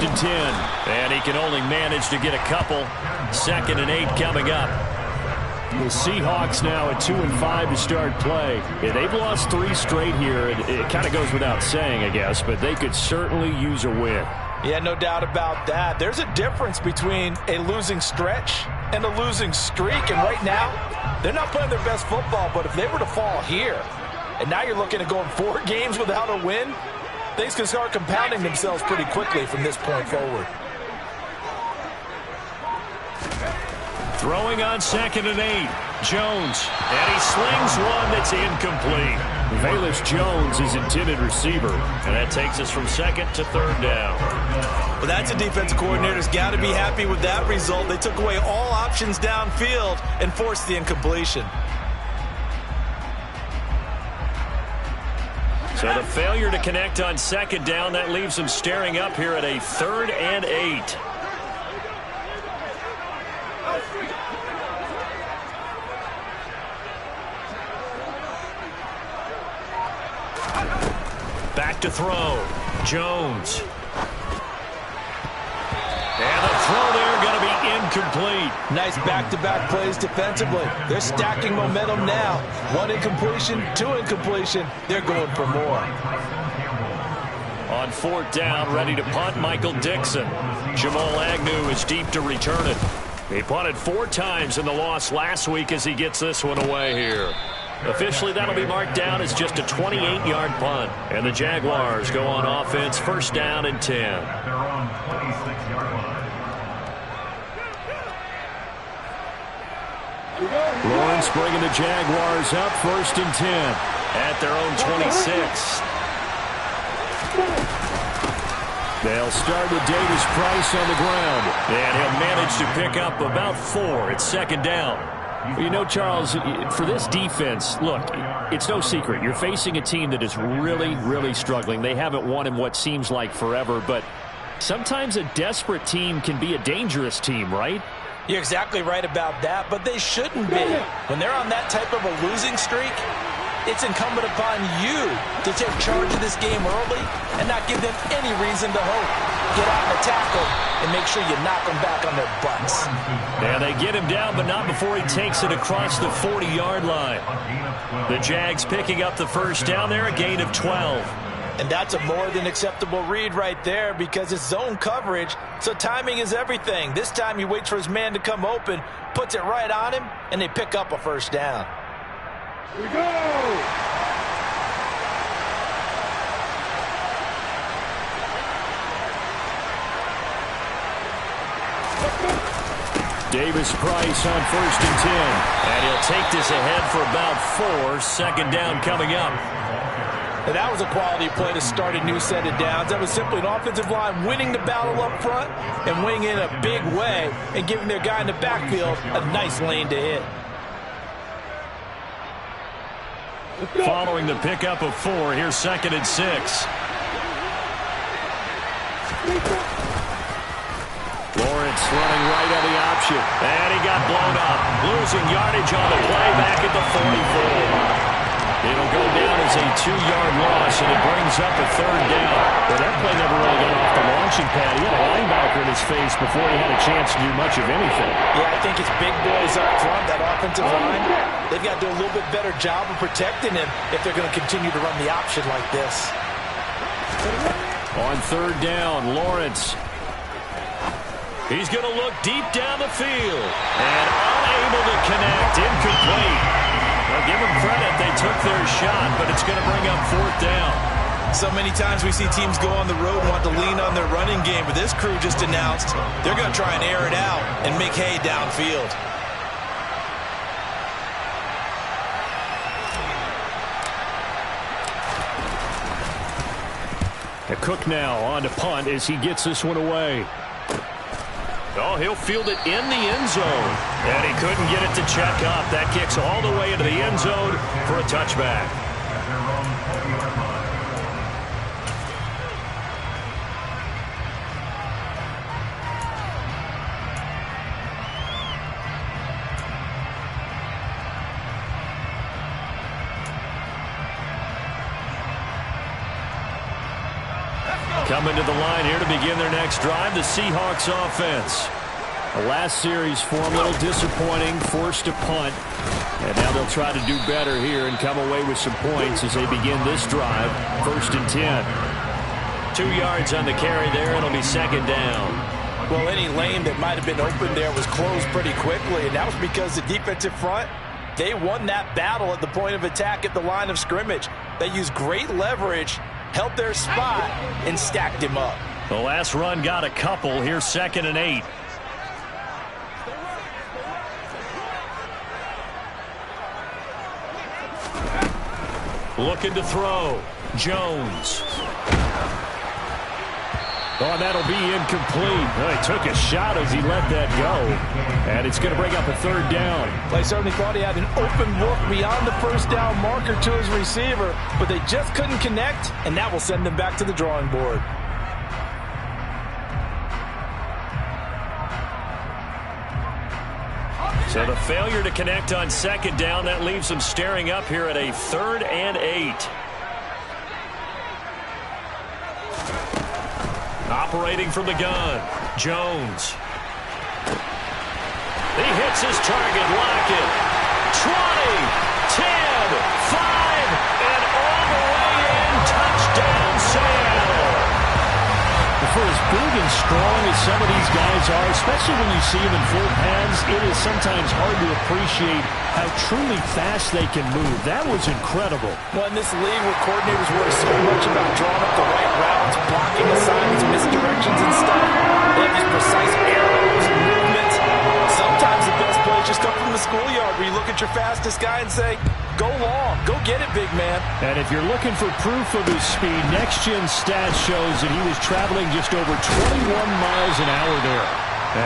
and 10. And he can only manage to get a couple. 2nd and 8 coming up. The Seahawks now at 2-5 to start play. Yeah, they've lost 3 straight here. It kind of goes without saying, I guess, but they could certainly use a win. Yeah, no doubt about that. There's a difference between a losing stretch and a losing streak. And right now, they're not playing their best football, but if they were to fall here, and now you're looking at going 4 games without a win, things can start compounding themselves pretty quickly from this point forward. Throwing on 2nd and 8. Jones. And he slings one that's incomplete. Velus Jones is intended receiver. And that takes us from 2nd to 3rd down. Well, that's a defensive coordinator's got to be happy with that result. They took away all options downfield and forced the incompletion. So the failure to connect on 2nd down, that leaves them staring up here at a 3rd and 8. Back to throw. Jones. And the throw there going to be incomplete. Nice back-to-back plays defensively. They're stacking momentum now. 1 incompletion, 2 incompletion. They're going for more. On 4th down, ready to punt, Michael Dixon. Jamal Agnew is deep to return it. He punted 4 times in the loss last week as he gets this one away here. Officially, that'll be marked down as just a 28-yard punt. And the Jaguars go on offense, 1st down and 10. Lawrence bringing the Jaguars up, 1st and 10 at their own 26. They'll start with Davis Price on the ground. And he'll manage to pick up about 4. It's 2nd down. You know, Charles, for this defense, look, it's no secret. You're facing a team that is really, really struggling. They haven't won in what seems like forever, but sometimes a desperate team can be a dangerous team, right? You're exactly right about that, but they shouldn't be. When they're on that type of a losing streak, it's incumbent upon you to take charge of this game early and not give them any reason to hope. Get out and attack them and make sure you knock them back on their butts. And they get him down, but not before he takes it across the 40-yard line. The Jags picking up the 1st down there, a gain of 12. And that's a more than acceptable read right there because it's zone coverage, so timing is everything. This time he waits for his man to come open, puts it right on him, and they pick up a 1st down. Here we go! Davis Price on 1st and 10. And he'll take this ahead for about 4. 2nd down coming up. And that was a quality play to start a new set of downs. That was simply an offensive line winning the battle up front and winning in a big way and giving their guy in the backfield a nice lane to hit. Following the pickup of 4, here's 2nd and 6. Lawrence running right on the option. And he got blown up. Losing yardage on the play back at the 44. It'll go down as a 2-yard loss, and it brings up a 3rd down. But that play never really got off the launching pad. He had a linebacker in his face before he had a chance to do much of anything. Yeah, I think it's big boys up front, that offensive line. They've got to do a little bit better job of protecting him if they're going to continue to run the option like this. On 3rd down, Lawrence. He's going to look deep down the field. And unable to connect, incomplete. Well, give them credit. They took their shot, but it's going to bring up 4th down. So many times we see teams go on the road and want to lean on their running game, but this crew just announced they're going to try and air it out and make hay downfield. Cook now on to punt as he gets this one away. Oh, he'll field it in the end zone. And he couldn't get it to check up. That kicks all the way into the end zone for a touchback. Coming to the line here to begin their next drive, the Seahawks offense. The last series for them, a little disappointing, forced a punt. And now they'll try to do better here and come away with some points as they begin this drive. 1st and 10. 2 yards on the carry there. It'll be 2nd down. Well, any lane that might have been open there was closed pretty quickly, and that was because the defensive front, they won that battle at the point of attack at the line of scrimmage. They used great leverage, held their spot, and stacked him up. The last run got a couple. Here's 2nd and 8. Looking to throw. Jones. Oh, and that'll be incomplete. Oh, he took a shot as he let that go. And it's going to bring up a 3rd down. They certainly thought he had an open look beyond the 1st down marker to his receiver, but they just couldn't connect, and that will send them back to the drawing board. So the failure to connect on 2nd down, that leaves them staring up here at a 3rd and 8. Operating from the gun, Jones. He hits his target, Lockett. 20, 10, 5, and all the way in. Touchdown, Seattle. For as big and strong as some of these guys are, especially when you see them in full pads, it is sometimes hard to appreciate how truly fast they can move. That was incredible. Well, in this league where coordinators worry so much about drawing up the right routes, blocking assignments, misdirections and stuff, they have these precise arrows and movements. Sometimes the best plays just come from the schoolyard where you look at your fastest guy and say, go long, go get it, big man. And if you're looking for proof of his speed, Next Gen Stats shows that he was traveling just over 21 miles an hour there.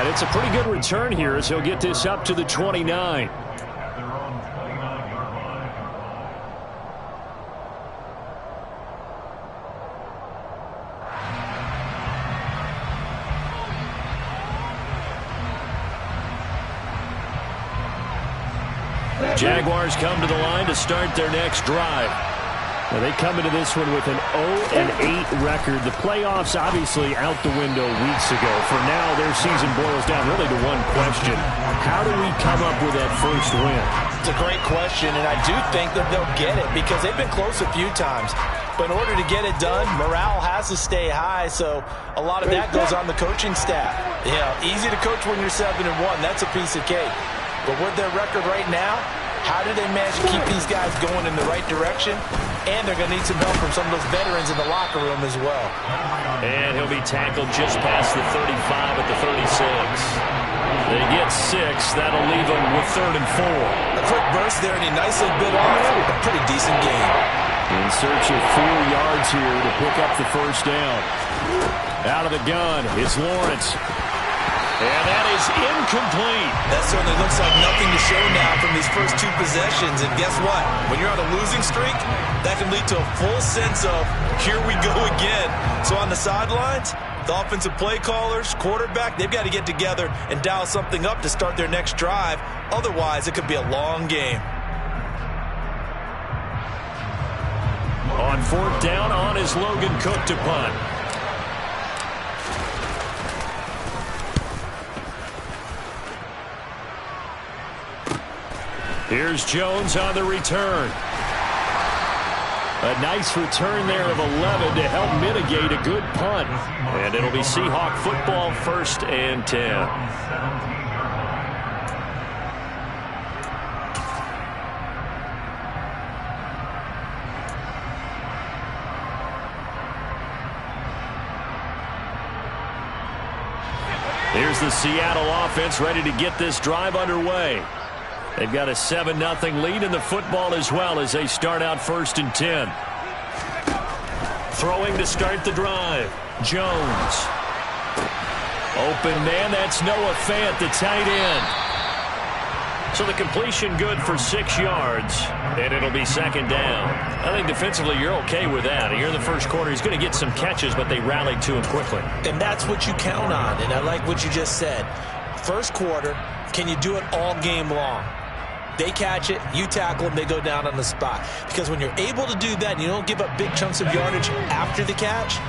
And it's a pretty good return here as he'll get this up to the 29. Jaguars come to the line to start their next drive. Now they come into this one with an 0-8 record. The playoffs obviously out the window weeks ago. For now, their season boils down really to one question. How do we come up with that first win? It's a great question, and I do think that they'll get it because they've been close a few times. But in order to get it done, morale has to stay high, so a lot of that goes on the coaching staff. Yeah, easy to coach when you're 7-1. That's a piece of cake. But with their record right now, how do they manage to keep these guys going in the right direction? And they're going to need some help from some of those veterans in the locker room as well. And he'll be tackled just past the 35 at the 36. They get 6. That'll leave them with 3rd and 4. A quick burst there, and he nicely bit off a pretty decent game. In search of 4 yards here to pick up the 1st down. Out of the gun is Lawrence. And that is incomplete. That certainly looks like nothing to show now from these first 2 possessions. And guess what? When you're on a losing streak, that can lead to a full sense of, here we go again. So on the sidelines, the offensive play callers, quarterback, they've got to get together and dial something up to start their next drive. Otherwise, it could be a long game. On 4th down, on is Logan Cook to punt. Here's Jones on the return. A nice return there of 11 to help mitigate a good punt. And it'll be Seahawk football, 1st and 10. Here's the Seattle offense ready to get this drive underway. They've got a 7-0 lead in the football as well as they start out 1st and 10. Throwing to start the drive. Jones. Open man, that's Noah Fant, the tight end. So the completion good for 6 yards, and it'll be 2nd down. I think defensively you're okay with that. Here in the first quarter, he's going to get some catches, but they rallied to him quickly. And that's what you count on, and I like what you just said. First quarter, can you do it all game long? They catch it, you tackle them, they go down on the spot. Because when you're able to do that and you don't give up big chunks of yardage after the catch,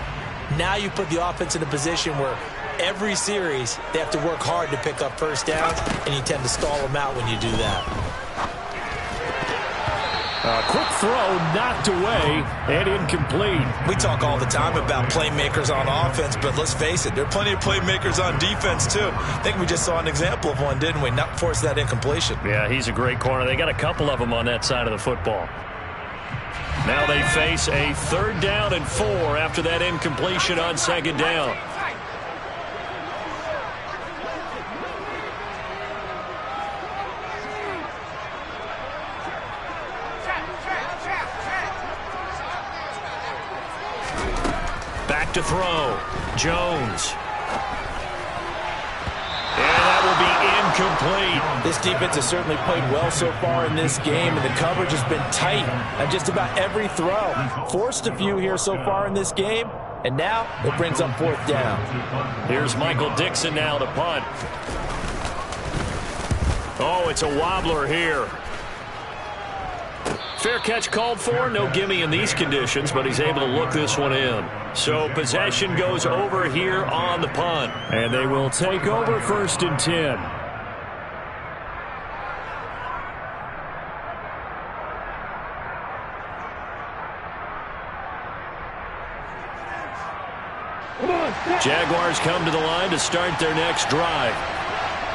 Now you put the offense in a position where every series they have to work hard to pick up first downs, and you tend to stall them out when you do that. A quick throw knocked away and incomplete. We talk all the time about playmakers on offense, but let's face it, there are plenty of playmakers on defense too. I think we just saw an example of one, didn't we? Not force that incompletion. Yeah, he's a great corner. They got a couple of them on that side of the football. Now they face a 3rd down and 4 after that incompletion on 2nd down. Back to throw. Jones. And that will be incomplete. This defense has certainly played well so far in this game, and the coverage has been tight on just about every throw. Forced a few here so far in this game, and now it brings up 4th down. Here's Michael Dixon now to punt. Oh, it's a wobbler here. Fair catch called for. No gimme in these conditions, but he's able to look this one in. So possession goes over here on the punt. And they will take over 1st and 10. Jaguars come to the line to start their next drive.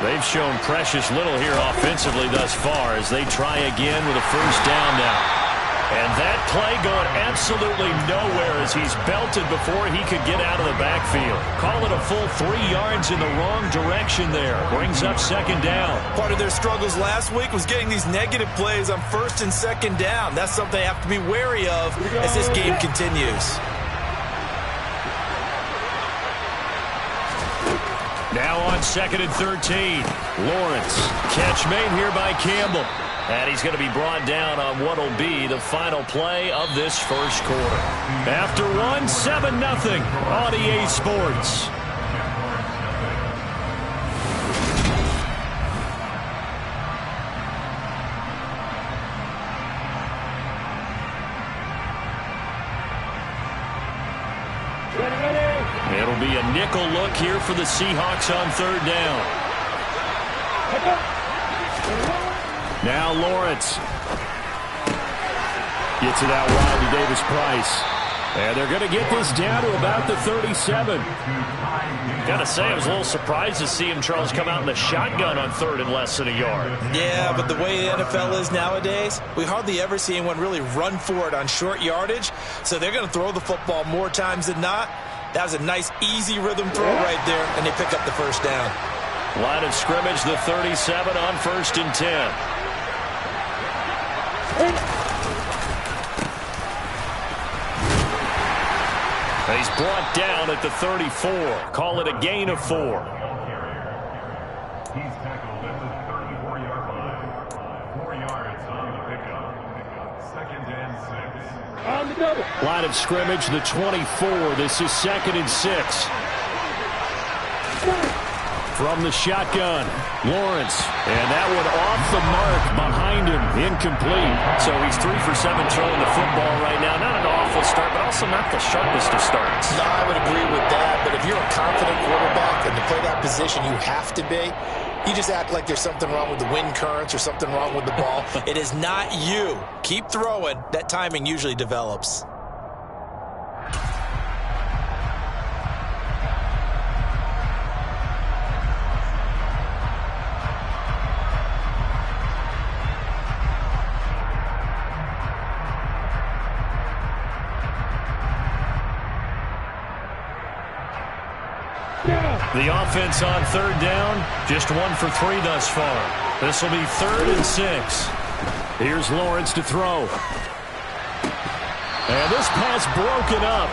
They've shown precious little here offensively thus far as they try again with a 1st down now. And that play going absolutely nowhere as he's belted before he could get out of the backfield. Call it a full 3 yards in the wrong direction there. Brings up 2nd down. Part of their struggles last week was getting these negative plays on 1st and 2nd down. That's something they have to be wary of as this game continues. Now on 2nd and 13. Lawrence. Catch made here by Campbell. And he's going to be brought down on what will be the final play of this 1st quarter. After one, 7-0 on EA Sports. It'll be a nickel look here for the Seahawks on 3rd down. Now Lawrence. Gets it out wide to Davis-Price. And they're going to get this down to about the 37. Gotta say, I was a little surprised to see him, Charles, come out in the shotgun on 3rd and less than a yard. Yeah, but the way the NFL is nowadays, we hardly ever see anyone really run for it on short yardage. So they're going to throw the football more times than not. That was a nice, easy rhythm throw right there, and they pick up the 1st down. Line of scrimmage, the 37 on 1st and 10. He's brought down at the 34. Call it a gain of 4. He's tackled at the 34-yard line. 4 yards on the pickup. 2nd and 6. On the double. Line of scrimmage, the 24. This is 2nd and 6. From the shotgun, Lawrence. And that one off the mark behind him. Incomplete. So he's 3 for 7 throwing the football right now. Not an awful start, but also not the sharpest of starts. No, I would agree with that. But if you're a confident quarterback and to play that position you have to be, you just act like there's something wrong with the wind currents or something wrong with the ball. It is not you. Keep throwing. That timing usually develops. The offense on 3rd down, just 1 for 3 thus far. This will be 3rd and 6. Here's Lawrence to throw. And this pass broken up.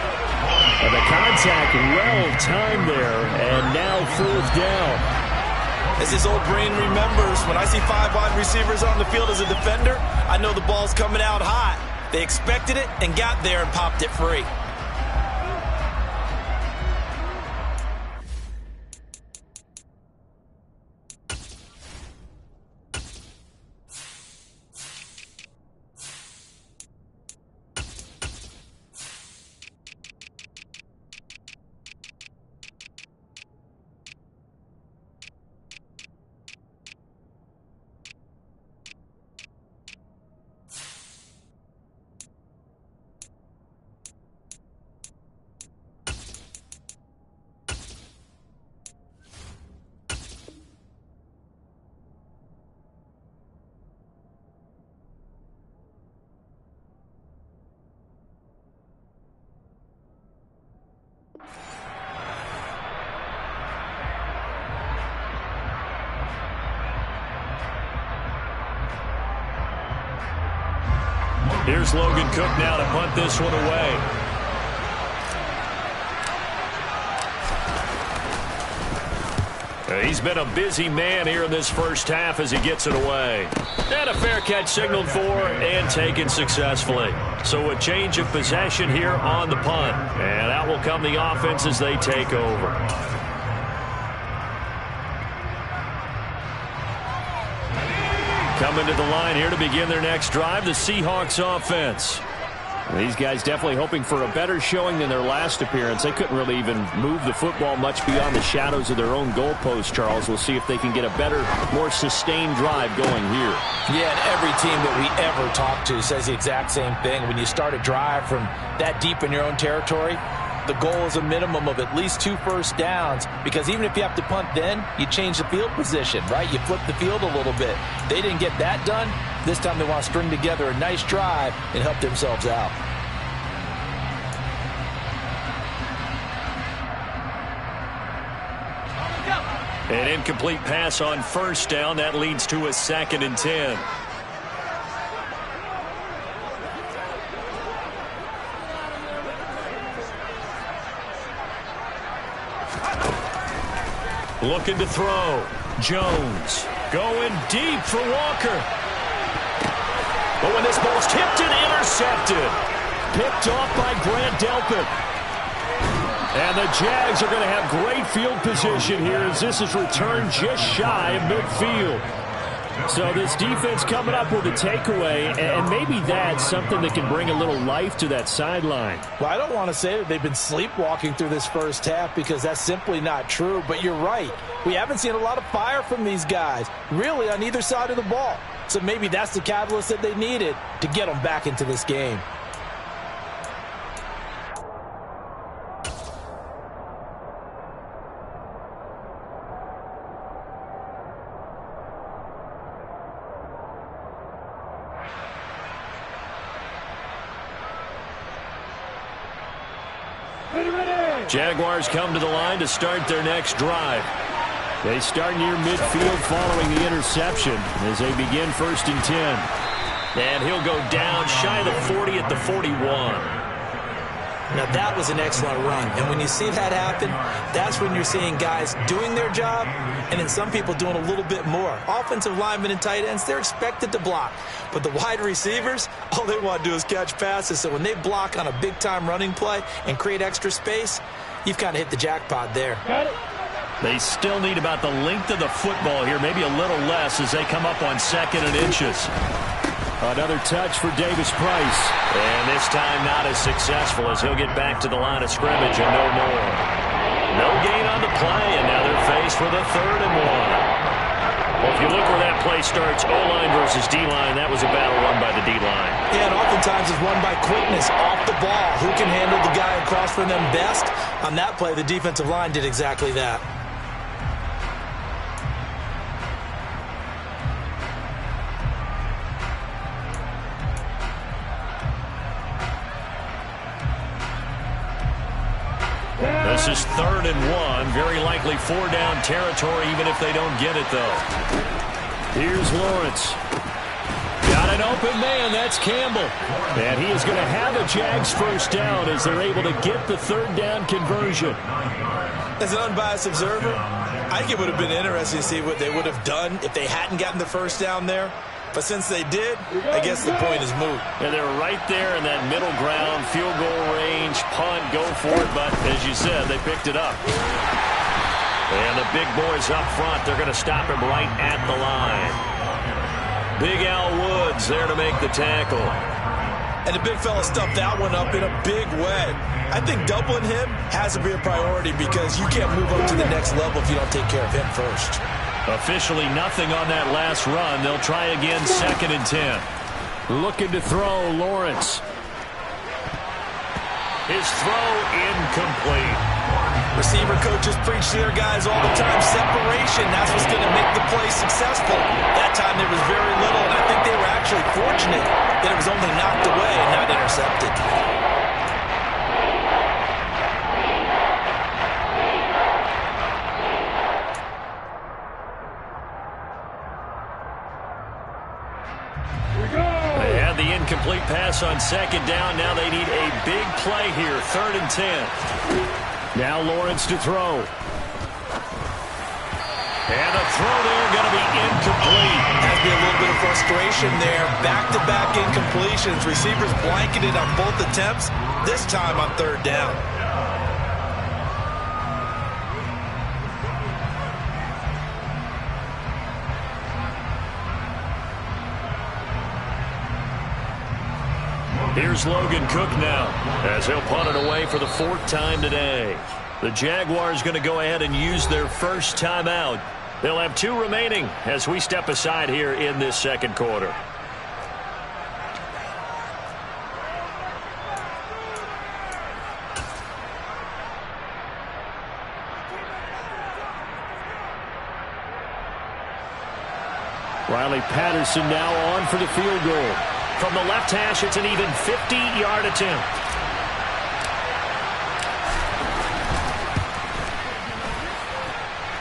And the contact well timed there. And now 4th down. As his old brain remembers, when I see 5 wide receivers on the field as a defender, I know the ball's coming out hot. They expected it and got there and popped it free. Here's Logan Cook now to punt this one away. He's been a busy man here in this first half as he gets it away. And a fair catch signaled for and taken successfully. So a change of possession here on the punt. And out will come the offense as they take over. Coming to the line here to begin their next drive, the Seahawks offense. These guys definitely hoping for a better showing than their last appearance. They couldn't really even move the football much beyond the shadows of their own goalpost, Charles. We'll see if they can get a better, more sustained drive going here. Yeah, and every team that we ever talk to says the exact same thing. When you start a drive from that deep in your own territory, the goal is a minimum of at least 2 first downs, because even if you have to punt then, you change the field position, right? You flip the field a little bit. They didn't get that done. This time they want to string together a nice drive and help themselves out. An incomplete pass on first down. That leads to a 2nd and 10. Looking to throw. Jones going deep for Walker. But when this ball's tipped and intercepted. Picked off by Grant Delpit. And the Jags are going to have great field position here as this is returned just shy of midfield. So this defense coming up with a takeaway, and maybe that's something that can bring a little life to that sideline. Well, I don't want to say that they've been sleepwalking through this first half, because that's simply not true. But you're right. We haven't seen a lot of fire from these guys, really, on either side of the ball. So maybe that's the catalyst that they needed to get them back into this game. Jaguars come to the line to start their next drive. They start near midfield following the interception as they begin 1st and 10. And he'll go down shy of the 40 at the 41. Now that was an excellent run, and when you see that happen, that's when you're seeing guys doing their job and then some people doing a little bit more. Offensive linemen and tight ends, they're expected to block, but the wide receivers, all they want to do is catch passes. So when they block on a big-time running play and create extra space, you've kind of hit the jackpot there. They still need about the length of the football here, maybe a little less as they come up on 2nd and inches. Another touch for Davis Price. And this time not as successful as he'll get back to the line of scrimmage and no more. No gain on the play, and now they're faced with a 3rd and 1. Well, if you look where that play starts, O-line versus D-line, that was a battle won by the D-line. Yeah, and oftentimes it's won by quickness off the ball. Who can handle the guy across from them best? On that play, the defensive line did exactly that. This is 3rd and 1. Very likely 4-down territory, even if they don't get it, though. Here's Lawrence. Got an open man. That's Campbell. And he is going to have a Jags 1st down as they're able to get the 3rd down conversion. As an unbiased observer, I think it would have been interesting to see what they would have done if they hadn't gotten the 1st down there. But since they did, I guess the point is moot. And they're right there in that middle ground, field goal range, punt, go for it. But as you said, they picked it up. And the big boys up front, they're going to stop him right at the line. Big Al Woods there to make the tackle. And the big fella stuffed that one up in a big way. I think doubling him has to be a priority, because you can't move up to the next level if you don't take care of him first. Officially nothing on that last run. They'll try again, 2nd and 10. Looking to throw, Lawrence. His throw incomplete. Receiver coaches preach to their guys all the time. Separation, that's what's going to make the play successful. That time there was very little, and I think they were actually fortunate that it was only knocked away and not intercepted. They had the incomplete pass offense on second down. Now they need a big play here, 3rd and 10. Now Lawrence to throw. And a throw there going to be incomplete. Has to be a little bit of frustration there. Back-to-back incompletions. Receivers blanketed on both attempts, this time on 3rd down. Here's Logan Cook now as he'll punt it away for the 4th time today. The Jaguars going to go ahead and use their first timeout. They'll have 2 remaining as we step aside here in this second quarter. Riley Patterson now on for the field goal. From the left hash, it's an even 50-yard attempt.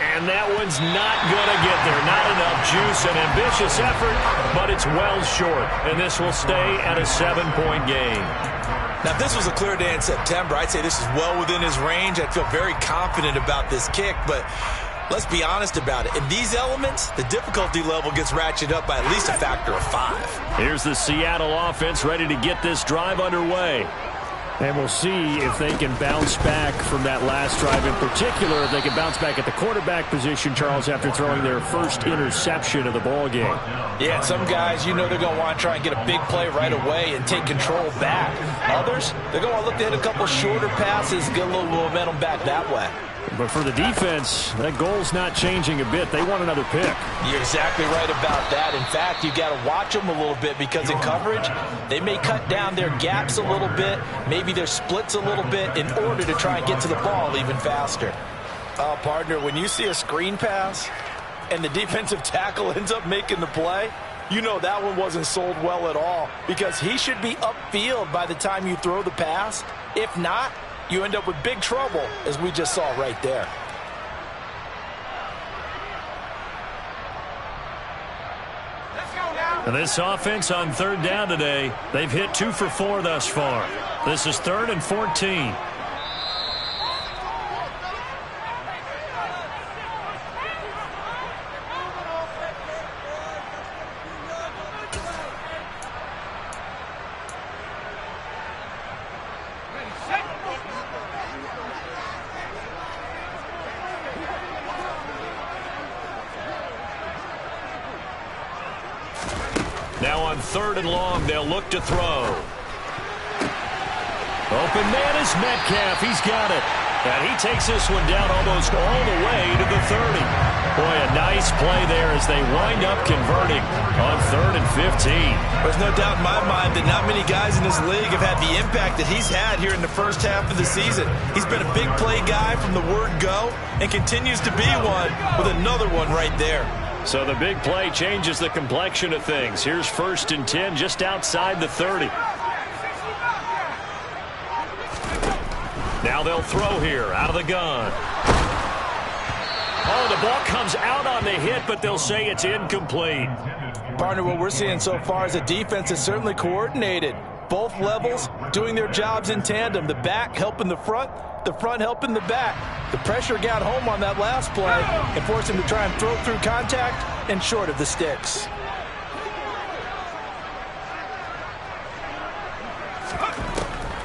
And that one's not going to get there. Not enough juice. An ambitious effort, but it's well short. And this will stay at a 7-point game. Now, if this was a clear day in September, I'd say this is well within his range. I'd feel very confident about this kick, but let's be honest about it. In these elements, the difficulty level gets ratcheted up by at least a factor of 5. Here's the Seattle offense ready to get this drive underway. And we'll see if they can bounce back from that last drive, in particular, if they can bounce back at the quarterback position, Charles, after throwing their first interception of the ballgame. Yeah, some guys, you know they're going to want to try and get a big play right away and take control back. Others, they're going to look to hit a couple shorter passes, get a little momentum back that way. But for the defense, that goal's not changing a bit. They want another pick. You're exactly right about that. In fact, you've got to watch them a little bit because in coverage, they may cut down their gaps a little bit, maybe their splits a little bit in order to try and get to the ball even faster. Partner, when you see a screen pass and the defensive tackle ends up making the play, you know that one wasn't sold well at all because he should be upfield by the time you throw the pass. If not, you end up with big trouble, as we just saw right there. And this offense on 3rd down today, they've hit 2 for 4 thus far. This is 3rd and 14. Now on 3rd and long, they'll look to throw. Open man is Metcalf. He's got it. And he takes this one down almost all the way to the 30. Boy, a nice play there as they wind up converting on 3rd and 15. There's no doubt in my mind that not many guys in this league have had the impact that he's had here in the first half of the season. He's been a big play guy from the word go and continues to be one with another one right there. So the big play changes the complexion of things. Here's 1st and 10 just outside the 30. Now they'll throw here out of the gun. Oh, the ball comes out on the hit, but they'll say it's incomplete. Partner, what we're seeing so far is a defense that's certainly coordinated. Both levels doing their jobs in tandem. The back helping the front helping the back. The pressure got home on that last play and forced him to try and throw through contact and short of the sticks.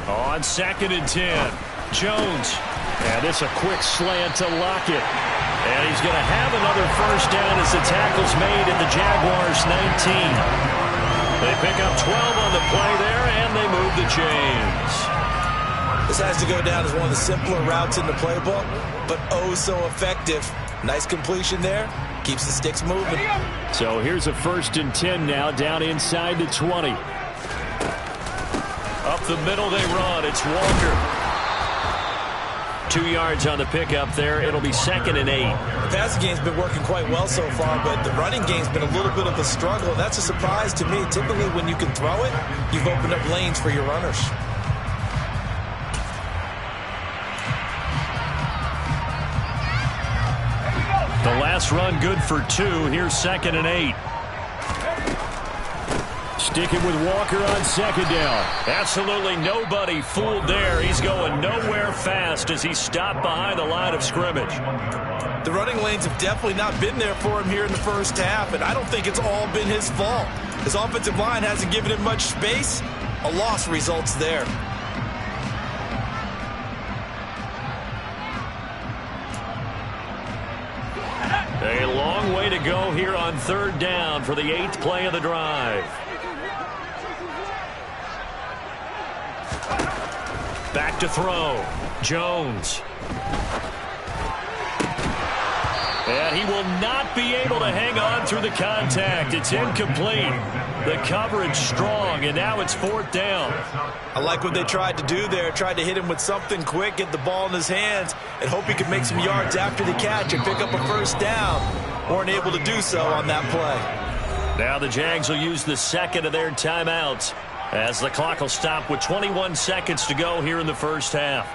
On 2nd and 10, Jones. And it's a quick slant to Lockett. And he's going to have another first down as the tackle's made at the Jaguars' 19. They pick up 12 on the play there, and they move the chains. This has to go down as one of the simpler routes in the playbook, but oh so effective. Nice completion there. Keeps the sticks moving. So here's a 1st and 10 now, down inside the 20. Up the middle they run. It's Walker. 2 yards on the pickup there. It'll be 2nd and 8. The passing game's been working quite well so far, but the running game's been a little bit of a struggle. And that's a surprise to me. Typically, when you can throw it, you've opened up lanes for your runners. The last run good for 2. Here's 2nd and 8. Sticking with Walker on second down. Absolutely nobody fooled there. He's going nowhere fast as he stopped behind the line of scrimmage. The running lanes have definitely not been there for him here in the first half, and I don't think it's all been his fault. His offensive line hasn't given him much space. A loss results there. A long way to go here on third down for the 8th play of the drive. Back to throw. Jones. And he will not be able to hang on through the contact. It's incomplete. The coverage strong, and now it's 4th down. I like what they tried to do there. Tried to hit him with something quick, get the ball in his hands, and hope he could make some yards after the catch and pick up a first down. Weren't able to do so on that play. Now the Jags will use the second of their timeouts as the clock will stop with 21 seconds to go here in the first half.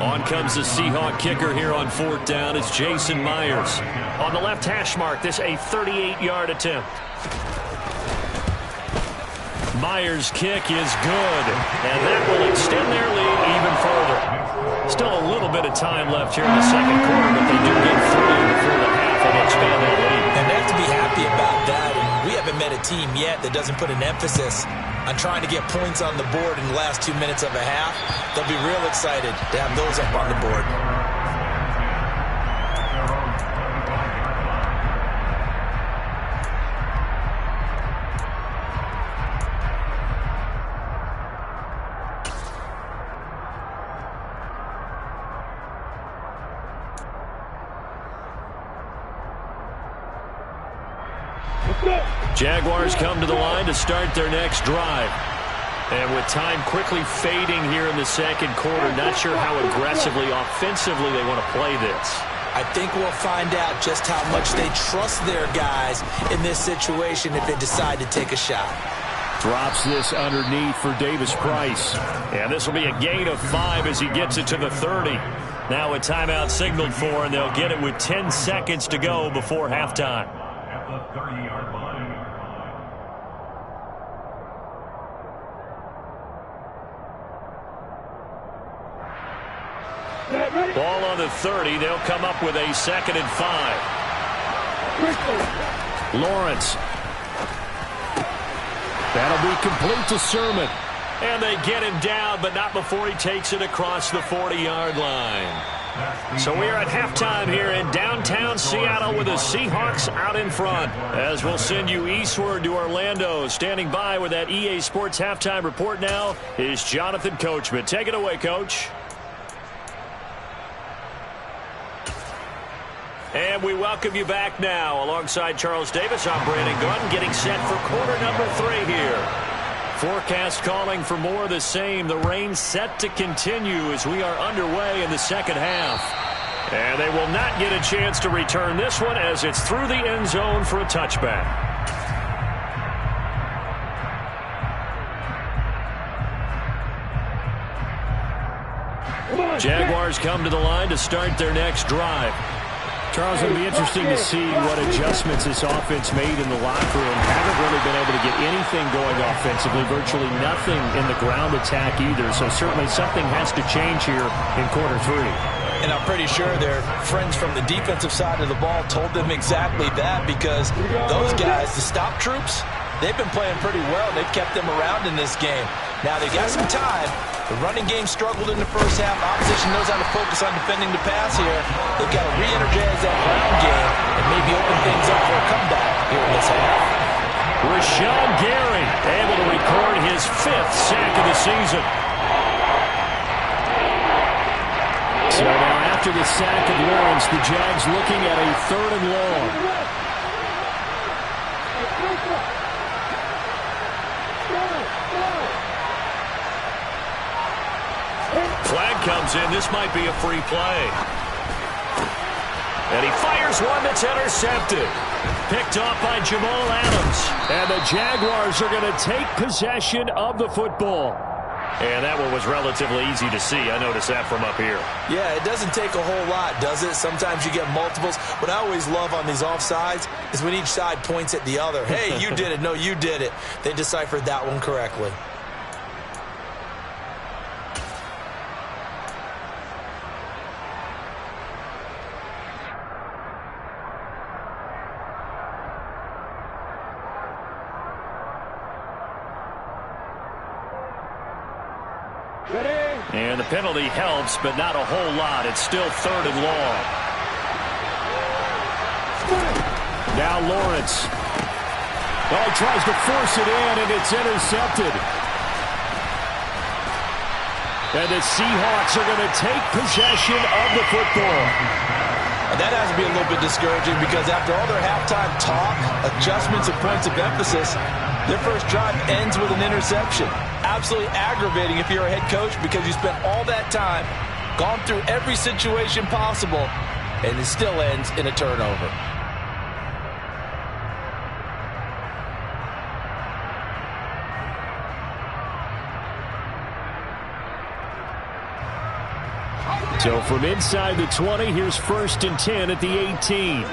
On comes the Seahawk kicker here on 4th down. It's Jason Myers. On the left hash mark, this a 38-yard attempt. Myers' kick is good, and that will extend their lead even further. Still a little bit of time left here in the second quarter, but they do get 3 before the half and expand that lead. And they have to be happy about that. And we haven't met a team yet that doesn't put an emphasis on trying to get points on the board in the last 2 minutes of a half. They'll be real excited to have those up on the board. Jaguars come to the line to start their next drive. And with time quickly fading here in the second quarter, not sure how aggressively, offensively they want to play this. I think we'll find out just how much they trust their guys in this situation if they decide to take a shot. Drops this underneath for Davis Price. And this will be a gain of 5 as he gets it to the 30. Now a timeout signaled for, and they'll get it with 10 seconds to go before halftime. At the 30-yard line. Ball on the 30. They'll come up with a 2nd and 5. Lawrence. That'll be complete to Sermon. And they get him down, but not before he takes it across the 40-yard line. So we are at halftime here in downtown Seattle with the Seahawks out in front. As we'll send you eastward to Orlando. Standing by with that EA Sports halftime report now is Jonathan Coachman. Take it away, Coach. And we welcome you back now. Alongside Charles Davis, I'm Brandon Gunn, getting set for quarter number 3 here. Forecast calling for more of the same. The rain set to continue as we are underway in the second half. And they will not get a chance to return this one as it's through the end zone for a touchback. Jaguars come to the line to start their next drive. Charles, it'll be interesting to see what adjustments this offense made in the locker room. Haven't really been able to get anything going offensively, virtually nothing in the ground attack either. So certainly something has to change here in quarter 3. And I'm pretty sure their friends from the defensive side of the ball told them exactly that, because those guys, the stop troops, they've been playing pretty well. They've kept them around in this game. Now they've got some time. The running game struggled in the first half. Opposition knows how to focus on defending the pass here. They've got to re-energize that ground game and maybe open things up for a comeback here in this half. Rashawn Gary able to record his 5th sack of the season. So now after the sack of Lawrence, the Jags looking at a 3rd and long. Flag comes in. This might be a free play. And he fires one that's intercepted. Picked off by Jamal Adams. And the Jaguars are going to take possession of the football. And that one was relatively easy to see. I noticed that from up here. Yeah, it doesn't take a whole lot, does it? Sometimes you get multiples. What I always love on these offsides is when each side points at the other. Hey, you did it. No, you did it. They deciphered that one correctly. And the penalty helps, but not a whole lot. It's still 3rd and long. Now Lawrence. Oh, he tries to force it in, and it's intercepted. And the Seahawks are going to take possession of the football. And that has to be a little bit discouraging because after all their halftime talk, adjustments, and points of emphasis, their first drive ends with an interception. Absolutely aggravating if you're a head coach because you spent all that time, gone through every situation possible, and it still ends in a turnover. So from inside the 20, here's 1st and 10 at the 18.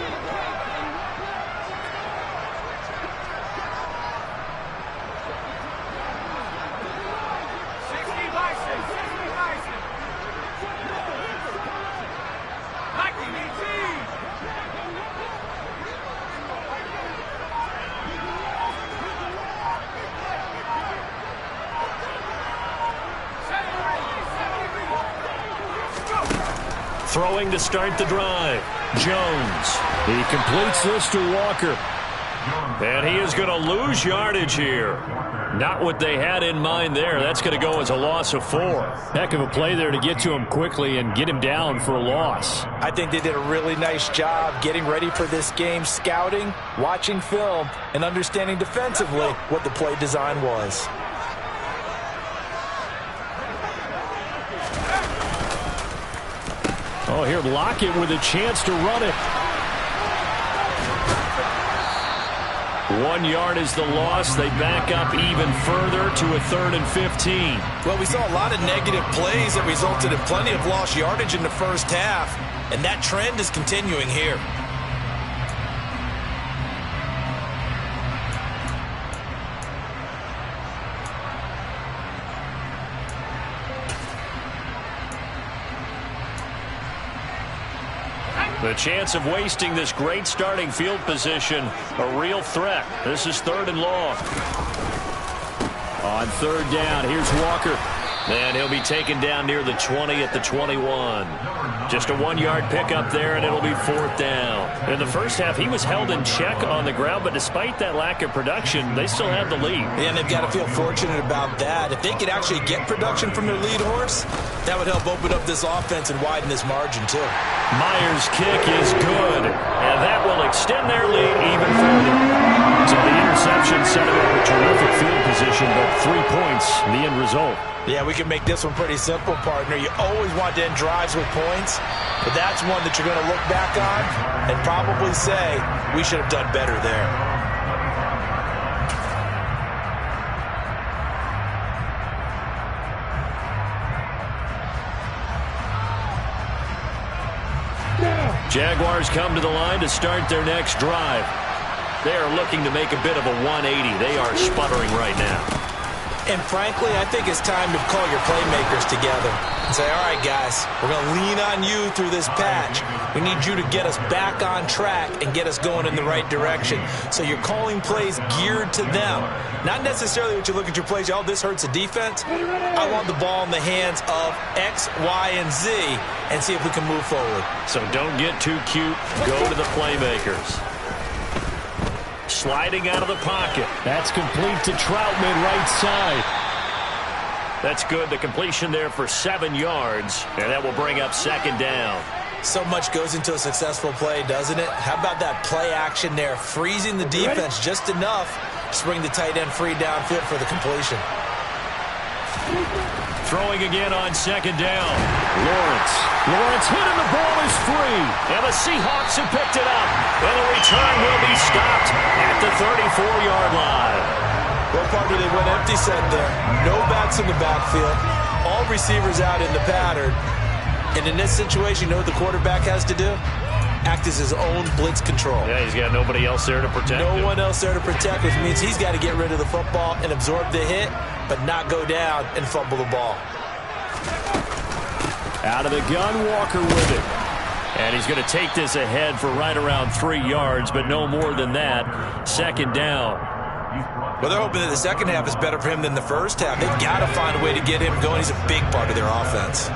Throwing to start the drive. Jones. He completes this to Walker. And he is going to lose yardage here. Not what they had in mind there. That's going to go as a loss of 4. Heck of a play there to get to him quickly and get him down for a loss. I think they did a really nice job getting ready for this game, scouting, watching film, and understanding defensively what the play design was. Oh, here Lockett with a chance to run it. 1 yard is the loss. They back up even further to a 3rd and 15. Well, we saw a lot of negative plays that resulted in plenty of lost yardage in the first half, and that trend is continuing here. The chance of wasting this great starting field position, a real threat. This is 3rd and long. On 3rd down, here's Walker. And he'll be taken down near the 20 at the 21. Just a 1-yard pickup there, and it'll be 4th down. In the first half, he was held in check on the ground, but despite that lack of production, they still have the lead. And they've got to feel fortunate about that. If they could actually get production from their lead horse, that would help open up this offense and widen this margin, too. Myers' kick is good, and that will extend their lead even further. So the interception set him up a terrific field position, but 3 points, the end result. Yeah, we can make this one pretty simple, partner. You always want to end drives with points, but that's one that you're going to look back on and probably say, we should have done better there. Jaguars come to the line to start their next drive. They are looking to make a bit of a 180. They are sputtering right now. And frankly, I think it's time to call your playmakers together and say, all right, guys, we're going to lean on you through this patch. We need you to get us back on track and get us going in the right direction. So you're calling plays geared to them. Not necessarily what you look at your plays, oh, this hurts the defense. I want the ball in the hands of X, Y, and Z and see if we can move forward. So don't get too cute. Go to the playmakers. Sliding out of the pocket. That's complete to Troutman, right side. That's good. The completion there for 7 yards, and that will bring up 2nd down. So much goes into a successful play, doesn't it? How about that play action there, freezing the defense just enough to bring the tight end free downfield for the completion. Throwing again on 2nd down. Lawrence hit and the ball is free. And the Seahawks have picked it up. And the return will be stopped at the 34-yard line. Well, partner, they went empty set there. No backs in the backfield. All receivers out in the pattern. And in this situation, you know what the quarterback has to do? Act as his own blitz control. Yeah, he's got nobody else there to protect him. No one else there to protect, which means he's got to get rid of the football and absorb the hit, but not go down and fumble the ball. Out of the gun, Walker with it. And he's going to take this ahead for right around 3 yards, but no more than that. Second down. Well, they're hoping that the second half is better for him than the first half. They've got to find a way to get him going. He's a big part of their offense.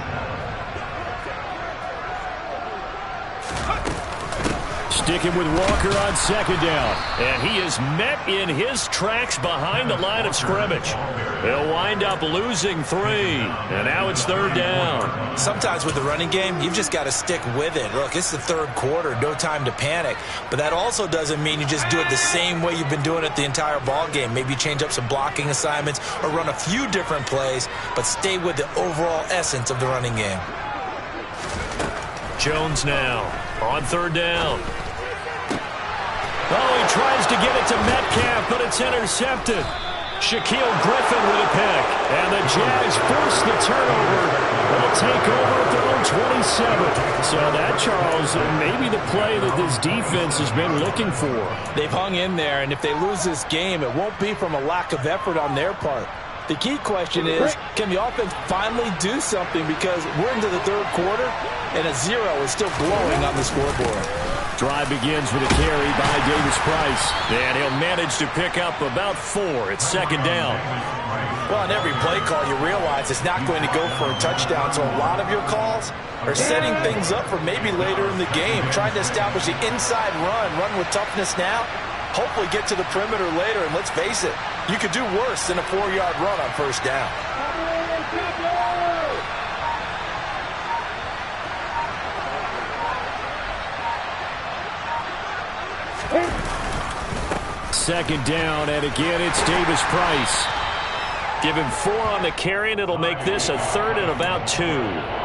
Sticking with Walker on second down. And he is met in his tracks behind the line of scrimmage. He'll wind up losing 3. And now it's third down. Sometimes with the running game, you've just got to stick with it. Look, it's the third quarter. No time to panic. But that also doesn't mean you just do it the same way you've been doing it the entire ball game. Maybe you change up some blocking assignments or run a few different plays, but stay with the overall essence of the running game. Jones now on third down. Oh, he tries to get it to Metcalf, but it's intercepted. Shaquille Griffin with a pick. And the Jags force the turnover. They'll take over at their own 27. So that, Charles, may be the play that this defense has been looking for. They've hung in there, and if they lose this game, it won't be from a lack of effort on their part. The key question is, can the offense finally do something? Because we're into the third quarter, and a 0 is still glowing on the scoreboard. Drive begins with a carry by Davis Price. And he'll manage to pick up about 4. It's second down. Well, on every play call, you realize it's not going to go for a touchdown. So a lot of your calls are setting things up for maybe later in the game, trying to establish the inside run with toughness now, hopefully get to the perimeter later. And let's face it, you could do worse than a 4-yard run on first down. Second down, and again, it's Davis Price. Give him 4 on the carry, and it'll make this a third and about 2.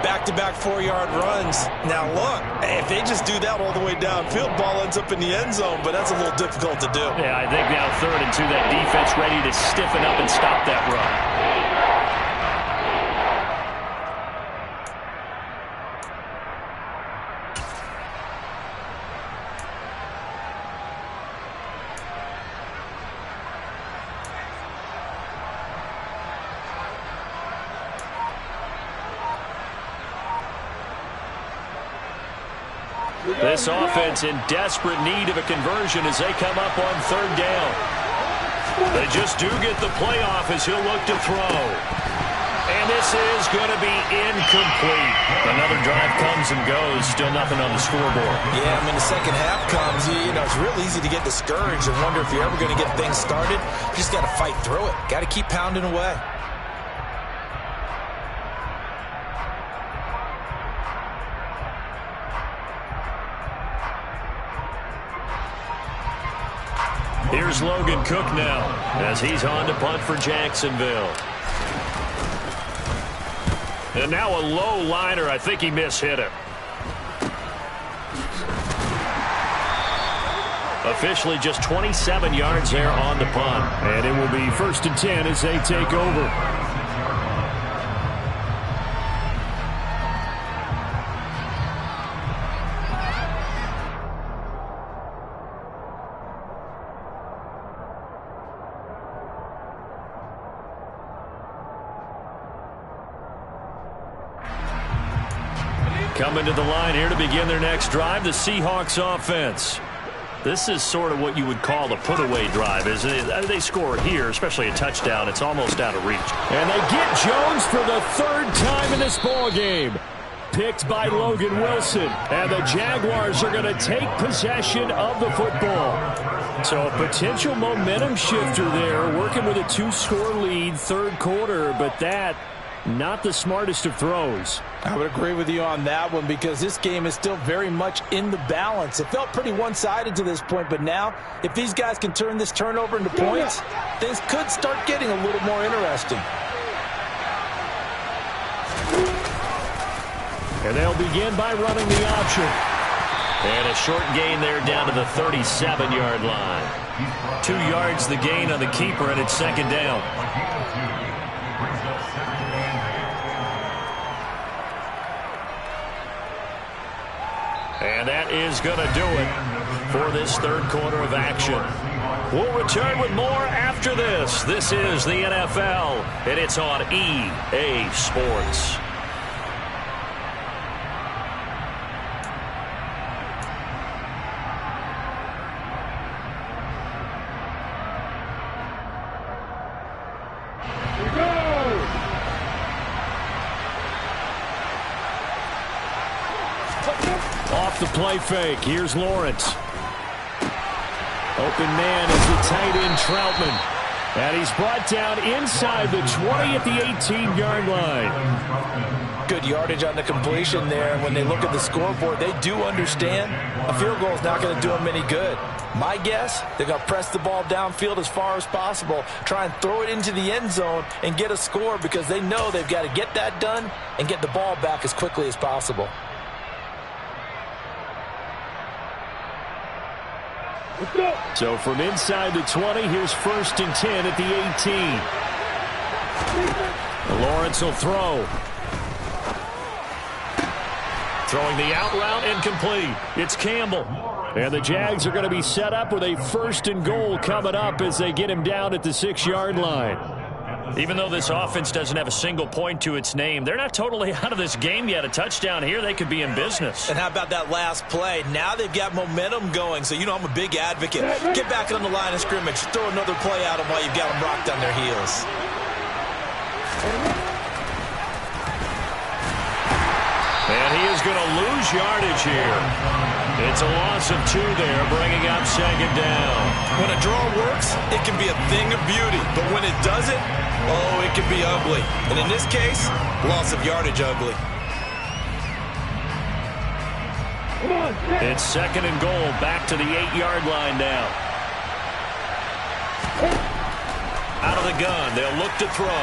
Back-to-back 4-yard runs. Now, look, if they just do that all the way downfield, ball ends up in the end zone, but that's a little difficult to do. Yeah, I think now third and 2, that defense ready to stiffen up and stop that run. This offense in desperate need of a conversion as they come up on third down. They just do get the playoff as he'll look to throw. And this is going to be incomplete. Another drive comes and goes. Still nothing on the scoreboard. Yeah, when the second half comes, you know, it's real easy to get discouraged and wonder if you're ever going to get things started. You just got to fight through it. Got to keep pounding away. Here's Logan Cook now as he's on to punt for Jacksonville. And now a low liner. I think he mishit it. Officially just 27 yards there on the punt. And it will be 1st and 10 as they take over. Coming to the line here to begin their next drive, the Seahawks offense. This is sort of what you would call a put-away drive. As they score here, especially a touchdown, it's almost out of reach. And they get Jones for the 3rd time in this ballgame. Picked by Logan Wilson. And the Jaguars are going to take possession of the football. So a potential momentum shifter there, working with a 2-score lead, third quarter, but that not the smartest of throws. I would agree with you on that one because this game is still very much in the balance. It felt pretty one-sided to this point, but now if these guys can turn this turnover into points, things could start getting a little more interesting. And they'll begin by running the option. And a short gain there down to the 37-yard line. 2 yards the gain on the keeper, and it's second down. And that is going to do it for this third quarter of action. We'll return with more after this. This is the NFL, and it's on EA Sports. Off the play fake. Here's Lawrence. Open man is the tight end Troutman. And he's brought down inside the 20 at the 18-yard line. Good yardage on the completion there. When they look at the scoreboard, they do understand a field goal is not going to do them any good. My guess, they're going to press the ball downfield as far as possible, try and throw it into the end zone and get a score because they know they've got to get that done and get the ball back as quickly as possible. So from inside the 20, here's 1st and 10 at the 18. Lawrence will throw. Throwing the out route, incomplete. It's Campbell. And the Jags are going to be set up with a 1st and goal coming up as they get him down at the 6-yard line. Even though this offense doesn't have a single point to its name, they're not totally out of this game yet. A touchdown here, they could be in business. And how about that last play? Now they've got momentum going, so you know I'm a big advocate. Get back on the line of scrimmage. Throw another play at them while you've got them rocked on their heels. And he is going to lose yardage here. It's a loss of 2 there, bringing up second down. When a draw works, it can be a thing of beauty. But when it doesn't, oh, it can be ugly. And in this case, loss of yardage ugly. It's 2nd and goal, back to the 8-yard line now. Out of the gun, they'll look to throw.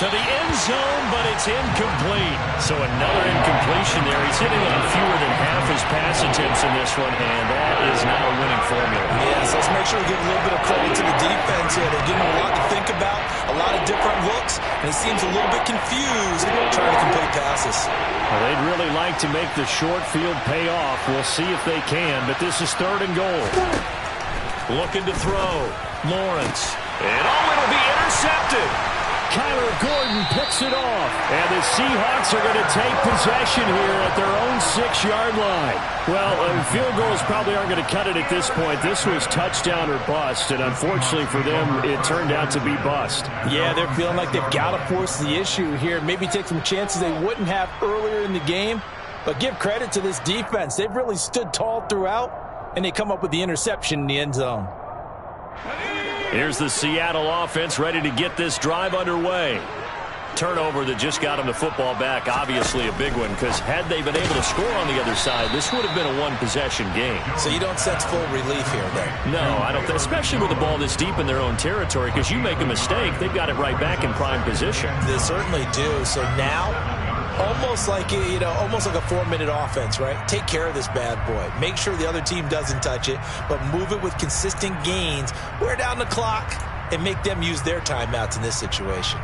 To the end zone, but it's incomplete. So another incompletion there. He's hitting on fewer than half his pass attempts in this one, and that is not a winning formula. Yes, let's make sure we give a little bit of credit to the defense here. They're giving him a lot to think about, a lot of different looks, and he seems a little bit confused trying to complete passes. Well, they'd really like to make the short field pay off. We'll see if they can, but this is 3rd and goal. Looking to throw. Lawrence. And it'll be intercepted. Kyler Gordon picks it off. And the Seahawks are going to take possession here at their own 6-yard line. Well, field goals probably aren't going to cut it at this point. This was touchdown or bust, and unfortunately for them, it turned out to be bust. Yeah, they're feeling like they've got to force the issue here. Maybe take some chances they wouldn't have earlier in the game. But give credit to this defense. They've really stood tall throughout, and they come up with the interception in the end zone. Here's the Seattle offense ready to get this drive underway. Turnover that just got them the football back, obviously a big one, because had they been able to score on the other side, this would have been a one-possession game. So you don't sense full relief here, then? No, I don't, especially with the ball this deep in their own territory, because you make a mistake, they've got it right back in prime position. They certainly do. So now, almost like almost like a 4-minute offense, right? Take care of this bad boy. Make sure the other team doesn't touch it, but move it with consistent gains. Wear down the clock and make them use their timeouts in this situation.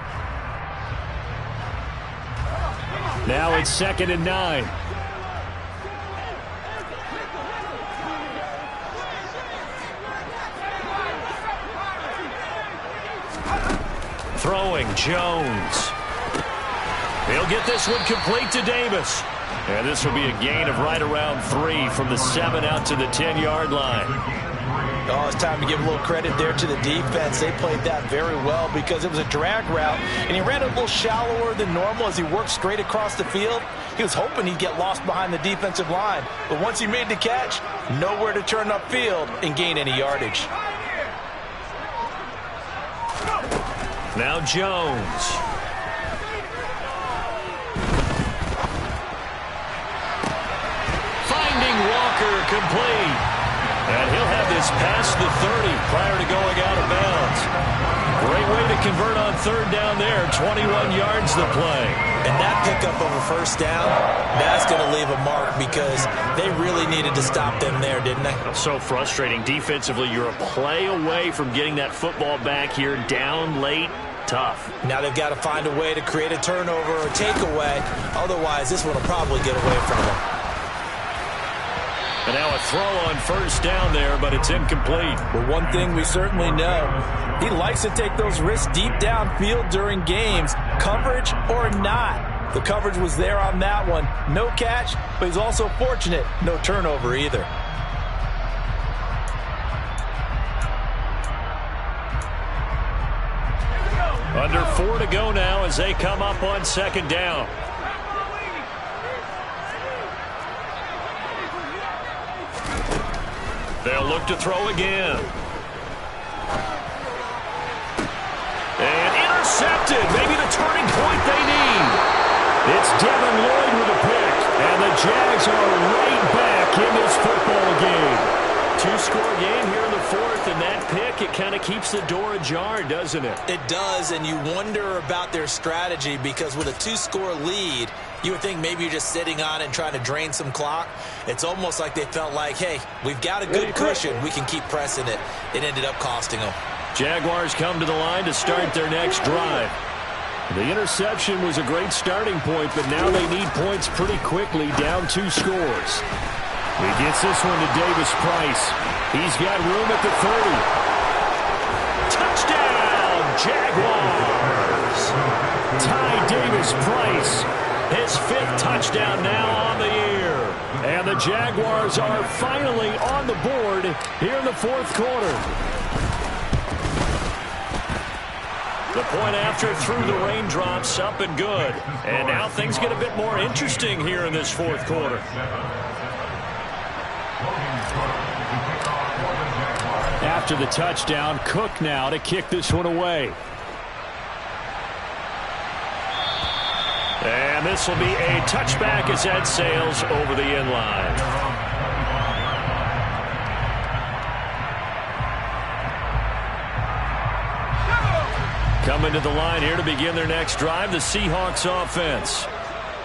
Now it's 2nd and 9. Throwing, Jones. He'll get this one complete to Davis. And this will be a gain of right around 3 from the 7 out to the 10-yard line. Oh, it's time to give a little credit there to the defense. They played that very well because it was a drag route, and he ran a little shallower than normal as he worked straight across the field. He was hoping he'd get lost behind the defensive line, but once he made the catch, nowhere to turn upfield and gain any yardage. Now Jones. Finding Walker complete. And he'll have this past the 30 prior to going out of bounds. Great way to convert on third down there. 21 yards to play. And that pickup of a first down, that's going to leave a mark because they really needed to stop them there, didn't they? So frustrating. Defensively, you're a play away from getting that football back here down late. Tough. Now they've got to find a way to create a turnover or takeaway. Otherwise, this one will probably get away from them. And now a throw on first down there, but it's incomplete. Well, one thing we certainly know, he likes to take those risks deep downfield during games, coverage or not. The coverage was there on that one. No catch, but he's also fortunate. No turnover either. Under 4 to go now as they come up on second down. They'll look to throw again. And intercepted. Maybe the turning point they need. It's Devin Lloyd with a pick. And the Jags are right back in this football game. Two-score game here in the fourth, and that pick, it kind of keeps the door ajar, doesn't it? It does, and you wonder about their strategy because with a two-score lead, you would think maybe you're just sitting on it and trying to drain some clock. It's almost like they felt like, hey, we've got a good cushion. We can keep pressing it. It ended up costing them. Jaguars come to the line to start their next drive. The interception was a great starting point, but now they need points pretty quickly, down 2 scores. He gets this one to Davis Price. He's got room at the 30. Touchdown, Jaguars! Ty Davis Price, his 5th touchdown now on the year. And the Jaguars are finally on the board here in the fourth quarter. The point after through the raindrops, up and good. And now things get a bit more interesting here in this fourth quarter. After the touchdown, Cook now to kick this one away. And this will be a touchback as that sails over the end line. Coming to the line here to begin their next drive, the Seahawks offense.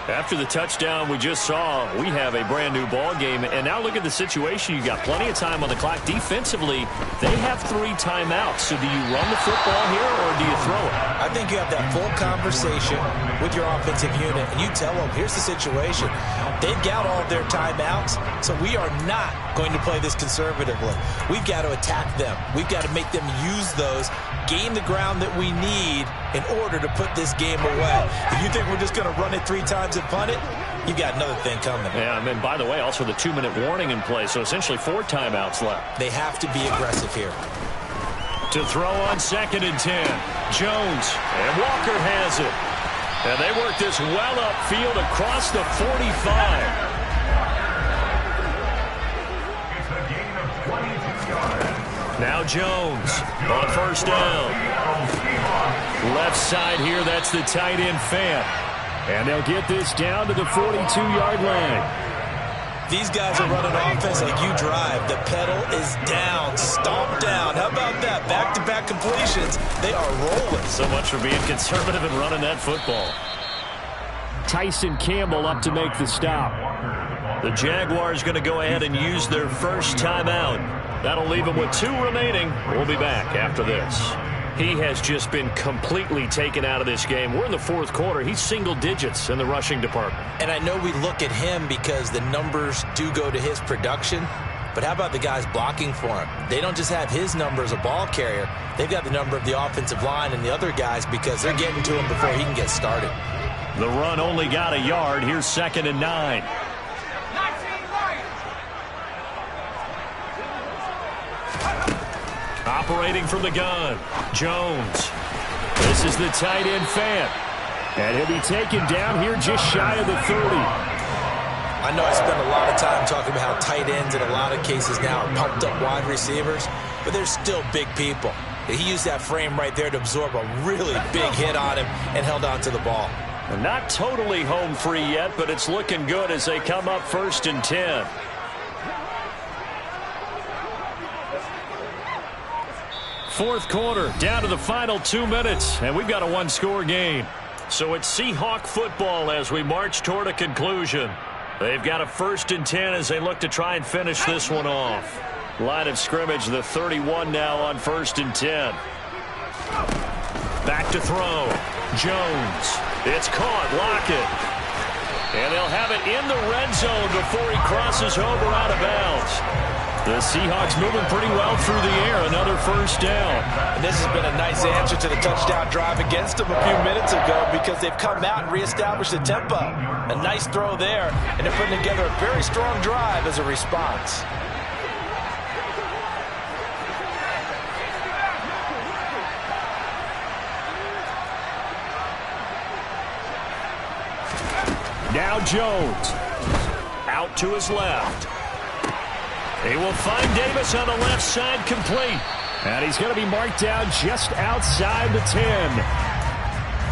After the touchdown we just saw, we have a brand new ball game. And now look at the situation. You got plenty of time on the clock. Defensively, they have 3 timeouts. So do you run the football here or do you throw it? I think you have that full conversation with your offensive unit, and you tell them, here's the situation. They've got all of their timeouts, so we are not going to play this conservatively. We've got to attack them. We've got to make them use those, gain the ground that we need in order to put this game away. If you think we're just going to run it 3 times and punt it, you got another thing coming. Yeah, and by the way, also the 2-minute warning in play, so essentially 4 timeouts left. They have to be aggressive here. To throw on 2nd and 10. Jones, and Walker has it. And they work this well upfield across the 45. It's a gain of 22 yards. Now Jones on first down. Left side here, that's the tight end Fant. And they'll get this down to the 42-yard line. These guys are running offense like you drive. The pedal is down, stomp down. How about that? Back-to-back completions. They are rolling. So much for being conservative and running that football. Tyson Campbell up to make the stop. The Jaguars going to go ahead and use their first timeout. That'll leave them with 2 remaining. We'll be back after this. He has just been completely taken out of this game. We're in the fourth quarter. He's single digits in the rushing department. And I know we look at him because the numbers do go to his production. But how about the guys blocking for him? They don't just have his number as a ball carrier. They've got the number of the offensive line and the other guys because they're getting to him before he can get started. The run only got a yard. Here's 2nd and 9. Operating from the gun, Jones. This is the tight end Fant. And he'll be taken down here just shy of the 30. I know I spend a lot of time talking about how tight ends in a lot of cases now are pumped up wide receivers, but they're still big people. He used that frame right there to absorb a really big hit on him and held on to the ball. Not totally home free yet, but it's looking good as they come up 1st and 10. fourth quarter, down to the final 2 minutes, and we've got a one-score game. So it's Seahawk football as we march toward a conclusion. They've got a 1st and 10 as they look to try and finish this one off. Line of scrimmage, the 31 now on 1st and 10. Back to throw. Jones. It's caught. Lockett. And they'll have it in the red zone before he crosses over out of bounds. The Seahawks moving pretty well through the air. Another 1st down. And this has been a nice answer to the touchdown drive against them a few minutes ago because they've come out and reestablished the tempo. A nice throw there, and they're putting together a very strong drive as a response. Now Jones. Out to his left. He will find Davis on the left side, complete. And he's going to be marked down just outside the 10.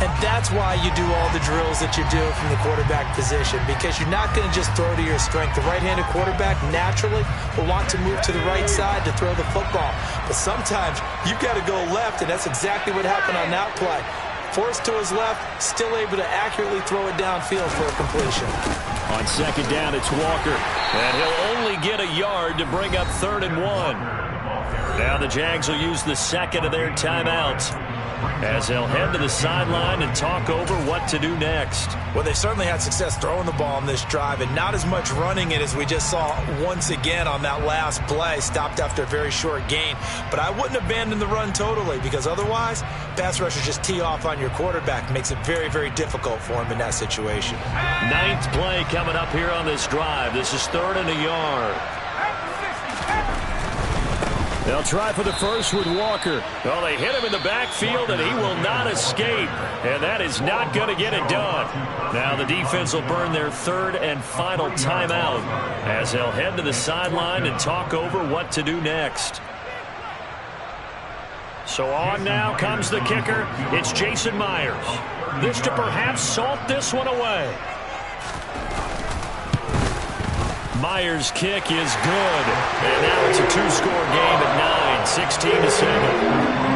And that's why you do all the drills that you do from the quarterback position, because you're not going to just throw to your strength. The right-handed quarterback naturally will want to move to the right side to throw the football. But sometimes you've got to go left, and that's exactly what happened on that play. Forced to his left, still able to accurately throw it downfield for a completion. On 2nd down, it's Walker. And he'll only get a yard to bring up 3rd and 1. Now the Jags will use the 2nd of their timeouts as they'll head to the sideline and talk over what to do next. Well, they certainly had success throwing the ball on this drive and not as much running it as we just saw once again on that last play. Stopped after a very short gain. But I wouldn't abandon the run totally because otherwise, pass rushers just tee off on your quarterback. Makes it very, very difficult for him in that situation. 9th play coming up here on this drive. This is 3rd and a yard. They'll try for the first with Walker. Well, they hit him in the backfield, and he will not escape. And that is not going to get it done. Now the defense will burn their 3rd and final timeout as they'll head to the sideline and talk over what to do next. So on now comes the kicker. It's Jason Myers. This to perhaps salt this one away. Myers' kick is good. And now it's a 2-score game at 9, 16-7.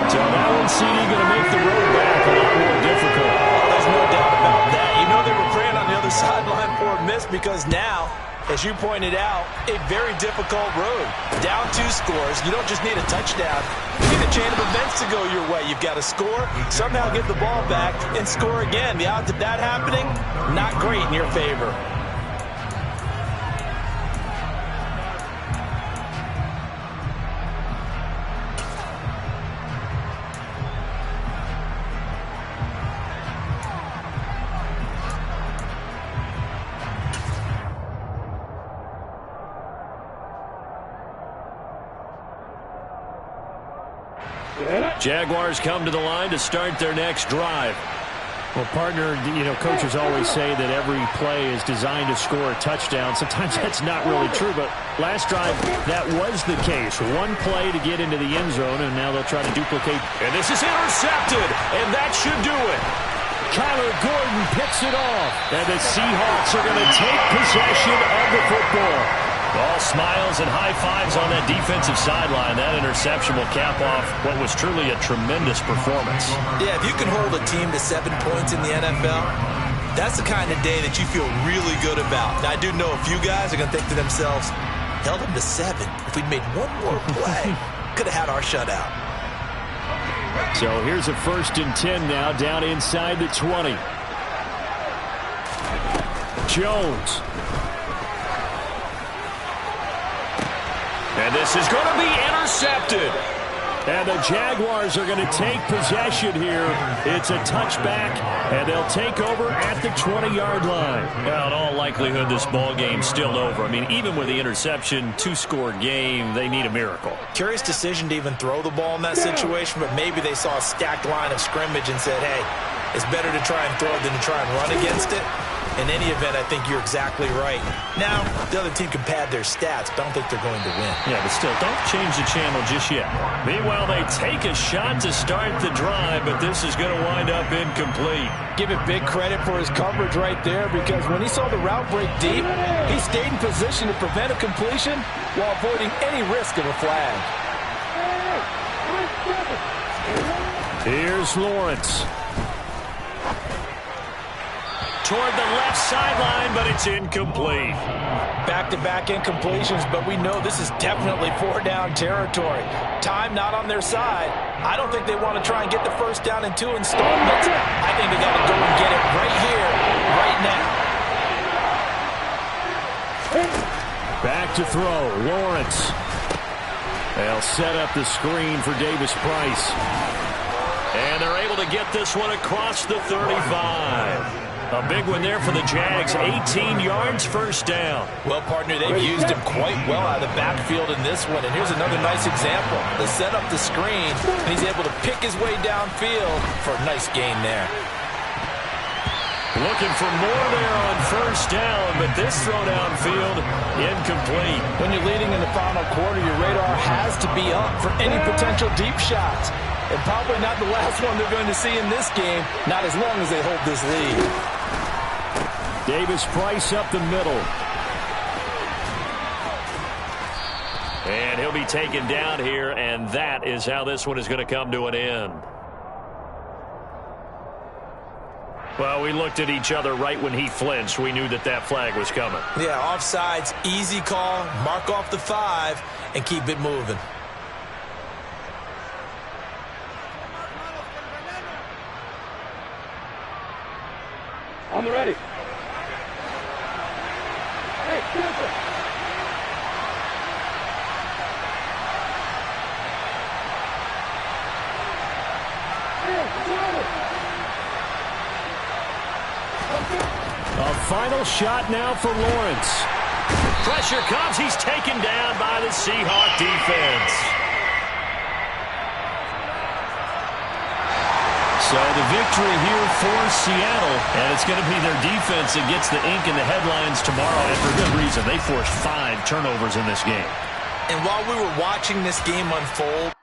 So now CD going to make the road back a lot more difficult. Oh, there's no doubt about that. You know they were praying on the other sideline for a miss because now, as you pointed out, a very difficult road. Down 2 scores. You don't just need a touchdown. You need a chain of events to go your way. You've got to score, somehow get the ball back, and score again. The odds of that happening, not great in your favor. Jaguars come to the line to start their next drive. Well, partner, coaches always say that every play is designed to score a touchdown. Sometimes that's not really true, but last drive, that was the case. One play to get into the end zone, and now they'll try to duplicate. And this is intercepted, and that should do it. Kyler Gordon picks it off, and the Seahawks are going to take possession of the football. All smiles and high fives on that defensive sideline. That interception will cap off what was truly a tremendous performance. Yeah, if you can hold a team to 7 points in the NFL, that's the kind of day that you feel really good about. Now, I do know a few guys are going to think to themselves, held them to 7. If we'd made one more play, could have had our shutout. So here's a 1st and 10 now, down inside the 20. Jones. And this is going to be intercepted. And the Jaguars are going to take possession here. It's a touchback, and they'll take over at the 20-yard line. Well, in all likelihood, this ball game's still over. I mean, even with the interception, 2-score game, they need a miracle. Curious decision to even throw the ball in that situation, but maybe they saw a stacked line of scrimmage and said, hey, it's better to try and throw than to try and run against it. In any event, I think you're exactly right. Now, the other team can pad their stats, but I don't think they're going to win. Yeah, but still, don't change the channel just yet. Meanwhile, they take a shot to start the drive, but this is going to wind up incomplete. Give it big credit for his coverage right there, because when he saw the route break deep, he stayed in position to prevent a completion while avoiding any risk of a flag. Here's Lawrence. Toward the left sideline, but it's incomplete. Back-to-back incompletions, but we know this is definitely four-down territory. Time not on their side. I don't think they want to try and get the first down in 2 installments. I think they got to go and get it right here, right now. Back to throw, Lawrence. They'll set up the screen for Davis Price. And they're able to get this one across the 35. A big one there for the Jags. 18 yards, first down. Well, partner, they've used him quite well out of the backfield in this one. And here's another nice example. They set up the screen, and he's able to pick his way downfield for a nice gain there. Looking for more there on first down, but this throw downfield, incomplete. When you're leading in the final quarter, your radar has to be up for any potential deep shots. And probably not the last one they're going to see in this game, not as long as they hold this lead. Davis Price up the middle. And he'll be taken down here, and that is how this one is going to come to an end. Well, we looked at each other right when he flinched. We knew that that flag was coming. Yeah, offsides, easy call, mark off the 5, and keep it moving. I'm ready. A final shot now for Lawrence. Pressure comes. He's taken down by the Seahawk defense. So the victory here for Seattle, and it's going to be their defense that gets the ink in the headlines tomorrow, and for good reason. They forced 5 turnovers in this game. And while we were watching this game unfold,